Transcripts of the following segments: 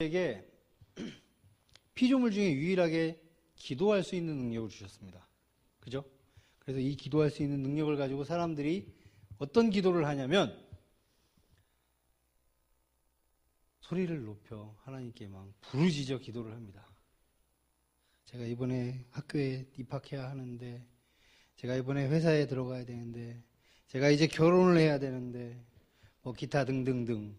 에게 피조물 중에 유일하게 기도할 수 있는 능력을 주셨습니다. 그죠? 그래서 이 기도할 수 있는 능력을 가지고 사람들이 어떤 기도를 하냐면 소리를 높여 하나님께 막 부르짖어 기도를 합니다. 제가 이번에 학교에 입학해야 하는데, 제가 이번에 회사에 들어가야 되는데, 제가 이제 결혼을 해야 되는데, 뭐 기타 등등등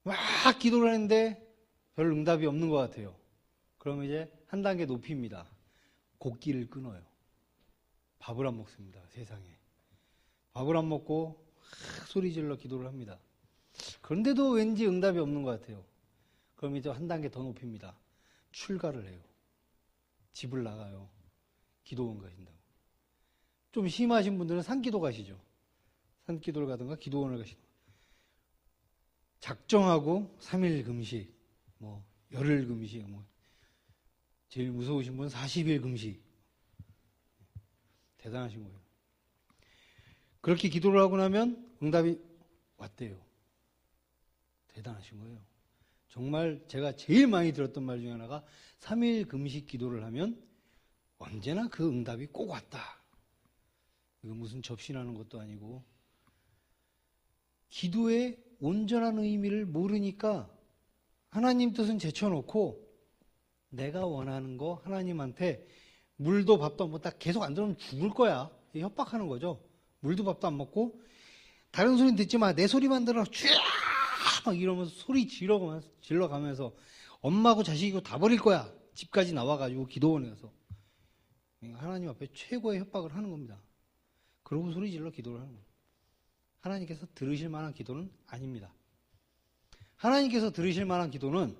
막 기도를 하는데 별 응답이 없는 것 같아요. 그러면 이제 한 단계 높입니다. 곡기를 끊어요. 밥을 안 먹습니다. 세상에. 밥을 안 먹고 소리 질러 기도를 합니다. 그런데도 왠지 응답이 없는 것 같아요. 그럼 이제 한 단계 더 높입니다. 출가를 해요. 집을 나가요. 기도원 가신다고. 좀 심하신 분들은 산기도 가시죠. 산기도를 가든가 기도원을 가시든가. 작정하고 3일 금식, 뭐 열흘 금식, 뭐 제일 무서우신 분은 40일 금식. 대단하신 거예요. 그렇게 기도를 하고 나면 응답이 왔대요. 대단하신 거예요. 정말 제가 제일 많이 들었던 말 중에 하나가 3일 금식 기도를 하면 언제나 그 응답이 꼭 왔다. 이거 무슨 접신하는 것도 아니고, 기도의 온전한 의미를 모르니까 하나님 뜻은 제쳐놓고 내가 원하는 거 하나님한테 물도 밥도 안 먹고 딱 계속 안 들으면 죽을 거야. 협박하는 거죠. 물도 밥도 안 먹고 다른 소리는 듣지 마. 내 소리만 들어. 막 이러면서 소리 질러가면서 엄마하고 자식이고 다 버릴 거야. 집까지 나와가지고 기도원에 가서 하나님 앞에 최고의 협박을 하는 겁니다. 그러고 소리 질러 기도를 하는 거예요. 하나님께서 들으실 만한 기도는 아닙니다. 하나님께서 들으실 만한 기도는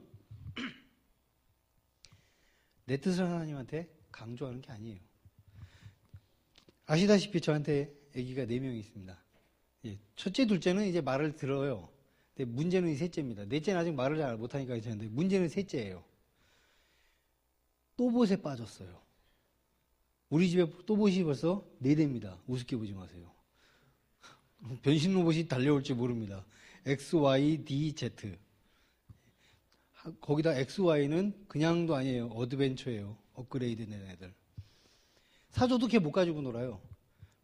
내 뜻을 하나님한테 강조하는 게 아니에요. 아시다시피 저한테 아기가 4명이 있습니다. 첫째, 둘째는 이제 말을 들어요. 근데 문제는 셋째입니다. 넷째는 아직 말을 잘 못하니까 괜찮은데 문제는 셋째예요. 또봇에 빠졌어요. 우리 집에 또봇이 벌써 4대입니다. 우습게 보지 마세요. 변신 로봇이 달려올지 모릅니다. X, Y, D, Z. 거기다 X, Y는 그냥도 아니에요. 어드벤처예요. 업그레이드 된 애들. 사줘도 걔 못 가지고 놀아요.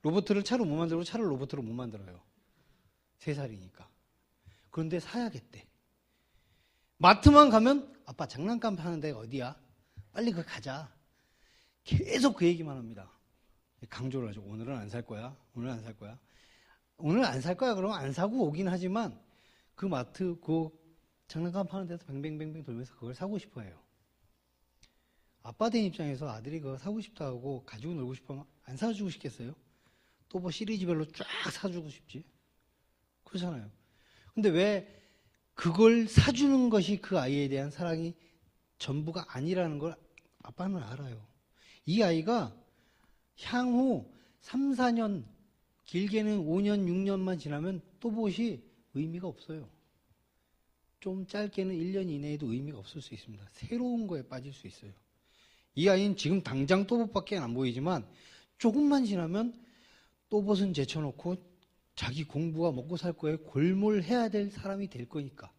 로봇을 차로 못 만들고 차를 로봇으로 못 만들어요. 3살이니까. 그런데 사야겠대. 마트만 가면 아빠 장난감 파는 데가 어디야? 빨리 그 가자. 계속 그 얘기만 합니다. 강조를 하죠. 오늘은 안 살 거야. 오늘 안 살 거야. 오늘 안 살 거야. 그러면 안 사고 오긴 하지만 그 마트, 그 장난감 파는 데서 뱅뱅뱅뱅 돌면서 그걸 사고 싶어 해요. 아빠 된 입장에서 아들이 그거 사고 싶다 하고 가지고 놀고 싶어 하면 안 사주고 싶겠어요? 또 뭐 시리즈별로 쫙 사주고 싶지? 그렇잖아요. 근데 왜 그걸 사주는 것이 그 아이에 대한 사랑이 전부가 아니라는 걸 아빠는 알아요. 이 아이가 향후 3, 4년, 길게는 5년, 6년만 지나면 또봇이 의미가 없어요. 좀 짧게는 1년 이내에도 의미가 없을 수 있습니다. 새로운 거에 빠질 수 있어요. 이 아이는 지금 당장 또봇밖에 안 보이지만 조금만 지나면 또봇은 제쳐놓고 자기 공부가 먹고 살 거에 골몰해야 될 사람이 될 거니까.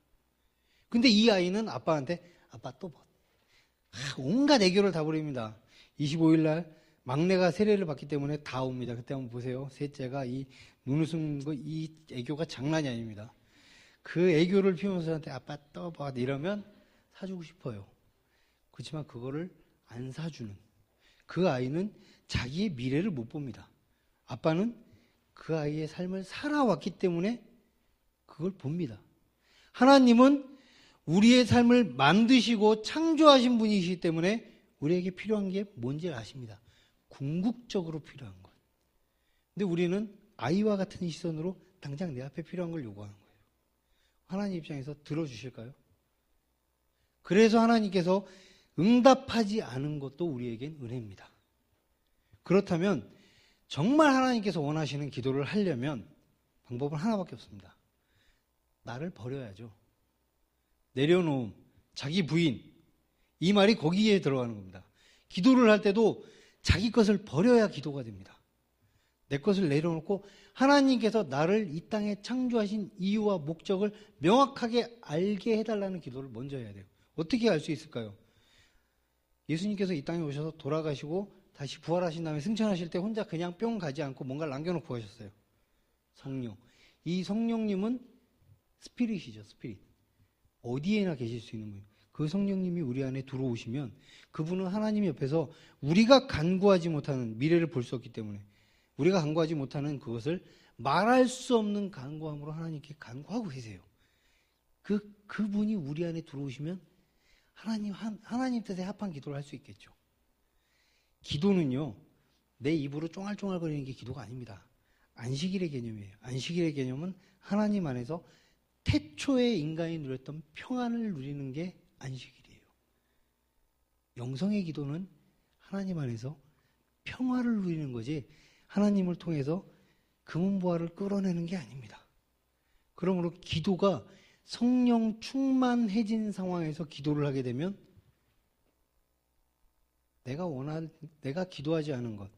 근데 이 아이는 아빠한테 아빠 또봇. 온갖 애교를 다 부립니다. 25일 날 막내가 세례를 받기 때문에 다 옵니다. 그때 한번 보세요. 셋째가 이 눈웃음, 이 애교가 장난이 아닙니다. 그 애교를 피우면서 저한테 아빠 또봇 이러면 사주고 싶어요. 그렇지만 그거를 안 사주는 그 아이는 자기의 미래를 못 봅니다. 아빠는 그 아이의 삶을 살아왔기 때문에 그걸 봅니다. 하나님은 우리의 삶을 만드시고 창조하신 분이시기 때문에 우리에게 필요한 게 뭔지 아십니다. 궁극적으로 필요한 것. 근데 우리는 아이와 같은 시선으로 당장 내 앞에 필요한 걸 요구하는 거예요. 하나님 입장에서 들어주실까요? 그래서 하나님께서 응답하지 않은 것도 우리에겐 은혜입니다. 그렇다면 정말 하나님께서 원하시는 기도를 하려면 방법은 하나밖에 없습니다. 나를 버려야죠. 내려놓음, 자기 부인, 이 말이 거기에 들어가는 겁니다. 기도를 할 때도 자기 것을 버려야 기도가 됩니다. 내 것을 내려놓고 하나님께서 나를 이 땅에 창조하신 이유와 목적을 명확하게 알게 해달라는 기도를 먼저 해야 돼요. 어떻게 알 수 있을까요? 예수님께서 이 땅에 오셔서 돌아가시고 다시 부활하신 다음에 승천하실 때 혼자 그냥 뿅 가지 않고 뭔가를 남겨놓고 가셨어요. 성령. 이 성령님은 스피릿이죠, 스피릿. 어디에나 계실 수 있는 분이에요. 그 성령님이 우리 안에 들어오시면 그분은 하나님 옆에서 우리가 간구하지 못하는 미래를 볼 수 없기 때문에 우리가 간구하지 못하는 그것을 말할 수 없는 간구함으로 하나님께 간구하고 계세요. 그분이 우리 안에 들어오시면 하나님 뜻에 합한 기도를 할 수 있겠죠. 기도는요, 내 입으로 쫑알쫑알거리는 게 기도가 아닙니다. 안식일의 개념이에요. 안식일의 개념은 하나님 안에서 태초에 인간이 누렸던 평안을 누리는 게 안식일이에요. 영성의 기도는 하나님 안에서 평화를 누리는 거지 하나님을 통해서 금은보화를 끌어내는 게 아닙니다. 그러므로 기도가 성령 충만해진 상황에서 기도를 하게 되면 내가 기도하지 않은 것,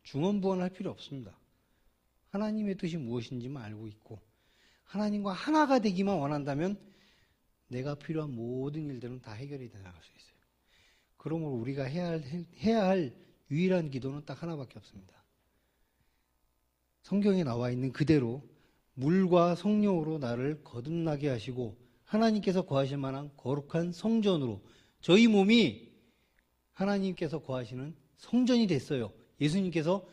중언부언할 필요 없습니다. 하나님의 뜻이 무엇인지만 알고 있고 하나님과 하나가 되기만 원한다면 내가 필요한 모든 일들은 다 해결이 돼 나갈 수 있어요. 그러므로 우리가 해야 할 유일한 기도는 딱 하나밖에 없습니다. 성경에 나와 있는 그대로 물과 성령으로 나를 거듭나게 하시고 하나님께서 거하실 만한 거룩한 성전으로 저희 몸이 하나님께서 거하시는 성전이 됐어요. 예수님께서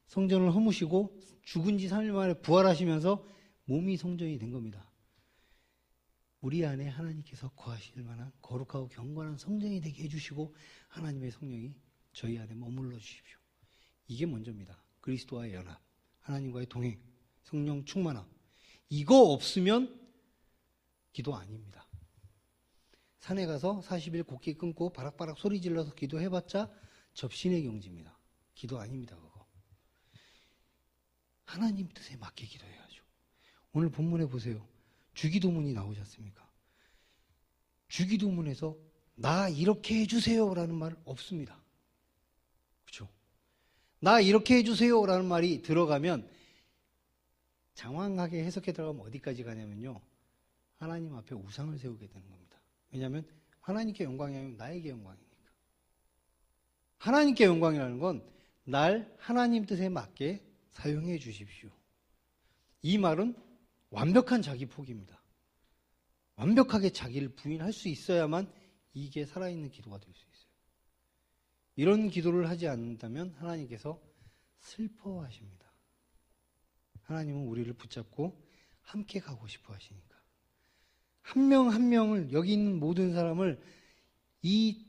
성전을 허무시고 죽은 지 3일 만에 부활하시면서 몸이 성전이 된 겁니다. 우리 안에 하나님께서 거하실 만한 거룩하고 경건한 성전이 되게 해주시고 하나님의 성령이 저희 안에 머물러 주십시오. 이게 먼저입니다. 그리스도와의 연합, 하나님과의 동행, 성령 충만함. 이거 없으면 기도 아닙니다. 산에 가서 40일 곡기 끊고 바락바락 소리 질러서 기도해봤자 접신의 경지입니다. 기도 아닙니다. 그거. 하나님 뜻에 맞게 기도해야죠. 오늘 본문에 보세요. 주기도문이 나오지 않습니까? 주기도문에서 나 이렇게 해주세요 라는 말 없습니다. 그렇죠? 나 이렇게 해주세요 라는 말이 들어가면 장황하게 해석해 들어가면 어디까지 가냐면요, 하나님 앞에 우상을 세우게 되는 겁니다. 왜냐하면 하나님께 영광이 아니면 나에게 영광이니까. 하나님께 영광이라는 건 날 하나님 뜻에 맞게 사용해 주십시오. 이 말은 완벽한 자기 포기입니다. 완벽하게 자기를 부인할 수 있어야만 이게 살아있는 기도가 될 수 있어요. 이런 기도를 하지 않는다면 하나님께서 슬퍼하십니다. 하나님은 우리를 붙잡고 함께 가고 싶어 하시니까. 한 명 한 명을, 여기 있는 모든 사람을 이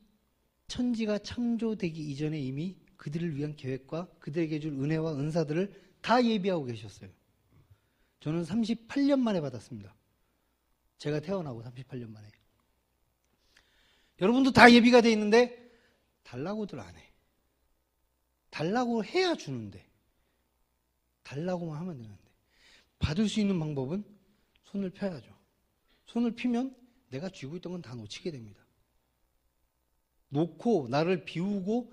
천지가 창조되기 이전에 이미 그들을 위한 계획과 그들에게 줄 은혜와 은사들을 다 예비하고 계셨어요. 저는 38년 만에 받았습니다. 제가 태어나고 38년 만에. 여러분도 다 예비가 돼 있는데 달라고들 안 해. 달라고 해야 주는데. 달라고만 하면 되는데. 받을 수 있는 방법은 손을 펴야죠. 손을 피면 내가 쥐고 있던 건 다 놓치게 됩니다. 놓고 나를 비우고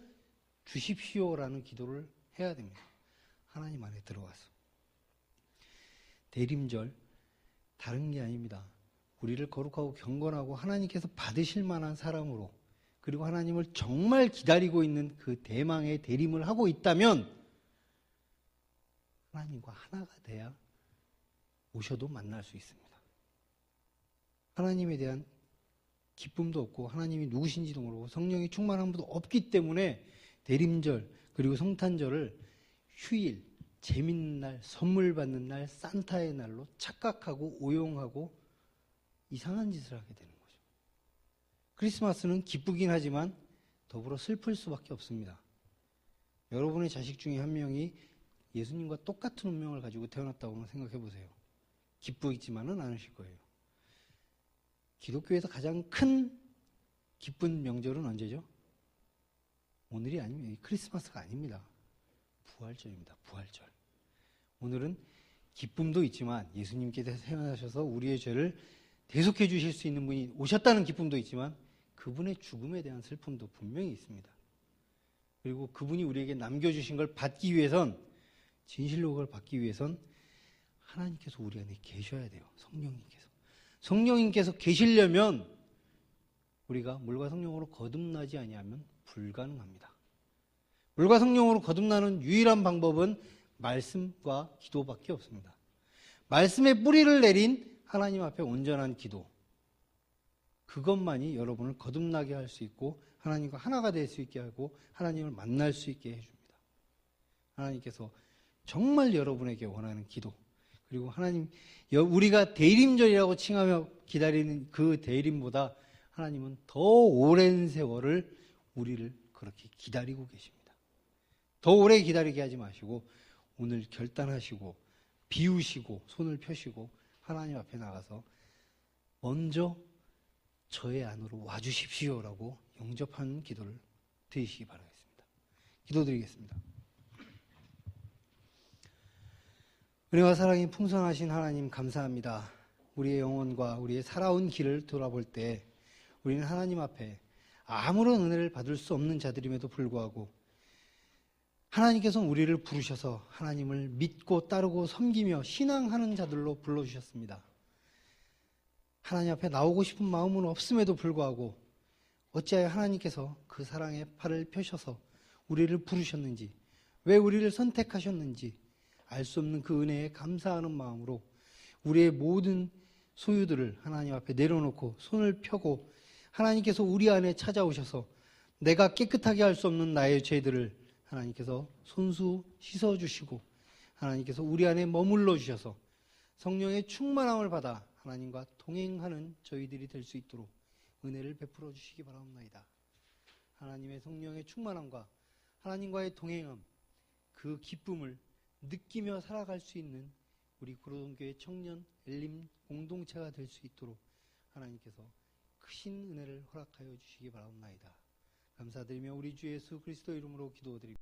주십시오라는 기도를 해야 됩니다. 하나님 안에 들어가서. 대림절, 다른 게 아닙니다. 우리를 거룩하고 경건하고 하나님께서 받으실 만한 사람으로, 그리고 하나님을 정말 기다리고 있는 그 대망의 대림을 하고 있다면 하나님과 하나가 돼야 오셔도 만날 수 있습니다. 하나님에 대한 기쁨도 없고 하나님이 누구신지도 모르고 성령이 충만함도 없기 때문에 대림절 그리고 성탄절을 휴일, 재밌는 날, 선물 받는 날, 산타의 날로 착각하고 오용하고 이상한 짓을 하게 되는 거죠. 크리스마스는 기쁘긴 하지만 더불어 슬플 수밖에 없습니다. 여러분의 자식 중에 한 명이 예수님과 똑같은 운명을 가지고 태어났다고 생각해 보세요. 기쁘지만은 않으실 거예요. 기독교에서 가장 큰 기쁜 명절은 언제죠? 오늘이 아닙니다. 크리스마스가 아닙니다. 부활절입니다. 부활절. 오늘은 기쁨도 있지만 예수님께서 태어나셔서 우리의 죄를 대속해 주실 수 있는 분이 오셨다는 기쁨도 있지만 그분의 죽음에 대한 슬픔도 분명히 있습니다. 그리고 그분이 우리에게 남겨주신 걸 받기 위해선 진실로 그걸 받기 위해선 하나님께서 우리 안에 계셔야 돼요. 성령님께서 계시려면 우리가 물과 성령으로 거듭나지 아니하면 불가능합니다. 물과 성령으로 거듭나는 유일한 방법은 말씀과 기도밖에 없습니다. 말씀의 뿌리를 내린 하나님 앞에 온전한 기도, 그것만이 여러분을 거듭나게 할 수 있고 하나님과 하나가 될 수 있게 하고 하나님을 만날 수 있게 해줍니다. 하나님께서 정말 여러분에게 원하는 기도, 그리고 하나님, 우리가 대림절이라고 칭하며 기다리는 그 대림보다 하나님은 더 오랜 세월을 우리를 그렇게 기다리고 계십니다. 더 오래 기다리게 하지 마시고 오늘 결단하시고 비우시고 손을 펴시고 하나님 앞에 나가서 먼저 저의 안으로 와주십시오라고 영접하는 기도를 드리시기 바라겠습니다. 기도드리겠습니다. 은혜와 사랑이 풍성하신 하나님 감사합니다. 우리의 영혼과 우리의 살아온 길을 돌아볼 때 우리는 하나님 앞에 아무런 은혜를 받을 수 없는 자들임에도 불구하고 하나님께서 우리를 부르셔서 하나님을 믿고 따르고 섬기며 신앙하는 자들로 불러주셨습니다. 하나님 앞에 나오고 싶은 마음은 없음에도 불구하고 어찌하여 하나님께서 그 사랑의 팔을 펴셔서 우리를 부르셨는지, 왜 우리를 선택하셨는지 알 수 없는 그 은혜에 감사하는 마음으로 우리의 모든 소유들을 하나님 앞에 내려놓고 손을 펴고 하나님께서 우리 안에 찾아오셔서 내가 깨끗하게 할 수 없는 나의 죄들을 하나님께서 손수 씻어주시고 하나님께서 우리 안에 머물러 주셔서 성령의 충만함을 받아 하나님과 동행하는 저희들이 될 수 있도록 은혜를 베풀어 주시기 바랍니다. 하나님의 성령의 충만함과 하나님과의 동행함, 그 기쁨을 느끼며 살아갈 수 있는 우리 구로동교회 청년 엘림 공동체가 될 수 있도록 하나님께서 크신 은혜를 허락하여 주시기 바랍니다. 감사드리며 우리 주 예수 그리스도 이름으로 기도드립니다.